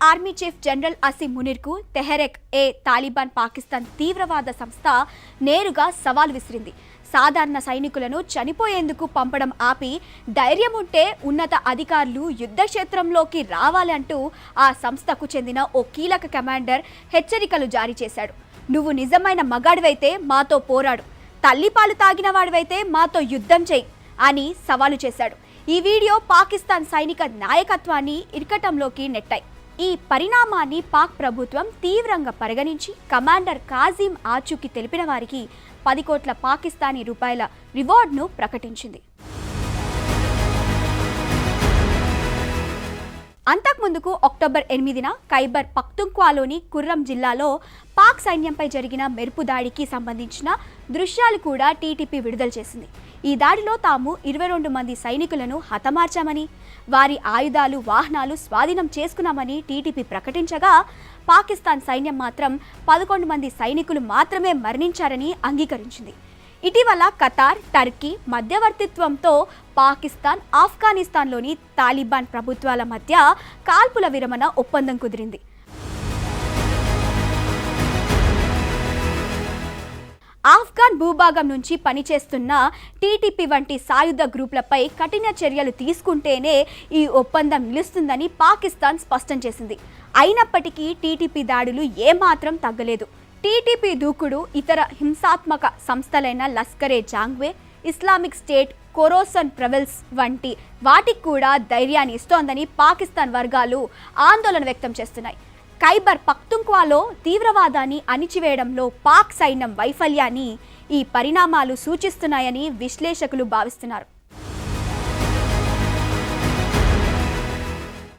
Army chief general Asim మునీర్కు తెహ్రీక్-ఏ-తాలిబాన్ పాకిస్తాన్ తీవ్రవాద సంస్థ నేరుగా సవాల్ విసిరింది. సాధారణ సైనికులను చనిపోయేందుకు పంపడం ఆపి ధైర్యం ఉంటే ఉన్నత అధికారులు యుద్ధక్షేత్రంలోకి రావాలంటూ ఆ సంస్థకు చెందిన ఓ కీలక కమాండర్ హెచ్చరికలు జారీ చేశాడు. నువ్వు నిజమైన మగాడివైతే మాతో పోరాడు, తల్లిపాలు తాగిన వాడివైతే మాతో యుద్ధం చేయి అని సవాలు చేశాడు. ఈ వీడియో పాకిస్తాన్ సైనిక నాయకత్వాన్ని ఇరకటంలోకి నెట్టాయి. ఈ పరిణామాన్ని పాక్ ప్రభుత్వం తీవ్రంగా పరిగణించి కమాండర్ కాజిం ఆచూకీ తెలిపిన వారికి 10 కోట్ల పాకిస్తానీ రూపాయల రివార్డును ప్రకటించింది. అంతకుముందుకు అక్టోబర్ 8న ఖైబర్ పఖ్తుంఖ్వాలోని కుర్రం జిల్లాలో పాక్ సైన్యంపై జరిగిన మెరుపు దాడికి సంబంధించిన దృశ్యాలు కూడా టీటీపీ విడుదల చేసింది. ఈ దాడిలో తాము 22 మంది సైనికులను హతమార్చామని, వారి ఆయుధాలు, వాహనాలు స్వాధీనం చేసుకున్నామని టీటీపీ ప్రకటించగా, పాకిస్తాన్ సైన్యం మాత్రం 11 మంది సైనికులు మాత్రమే మరణించారని అంగీకరించింది. ఇటీవల ఖతార్, టర్కీ మధ్యవర్తిత్వంతో పాకిస్తాన్, ఆఫ్ఘనిస్తాన్లోని తాలిబాన్ ప్రభుత్వాల మధ్య కాల్పుల విరమణ ఒప్పందం కుదిరింది. ఆఫ్ఘన్ భూభాగం నుంచి పనిచేస్తున్న టీటీపీ వంటి సాయుధ గ్రూపులపై కఠిన చర్యలు తీసుకుంటేనే ఈ ఒప్పందం నిలుస్తుందని పాకిస్తాన్ స్పష్టం చేసింది. అయినప్పటికీ టీటీపీ దాడులు ఏమాత్రం తగ్గలేదు. టీటీపీ దూకుడు ఇతర హింసాత్మక సంస్థలైన Lashkar e Jhangvi, Islamic State, Khorasan province వంటి వాటికి కూడా ధైర్యాన్ని ఇస్తోందని పాకిస్తాన్ వర్గాలు ఆందోళన వ్యక్తం చేస్తున్నాయి. ఖైబర్ పఖ్తుంఖ్వాలో తీవ్రవాదాన్ని అణిచివేయడంలో పాక్ సైన్యం వైఫల్యాన్ని ఈ పరిణామాలు సూచిస్తున్నాయని విశ్లేషకులు భావిస్తున్నారు.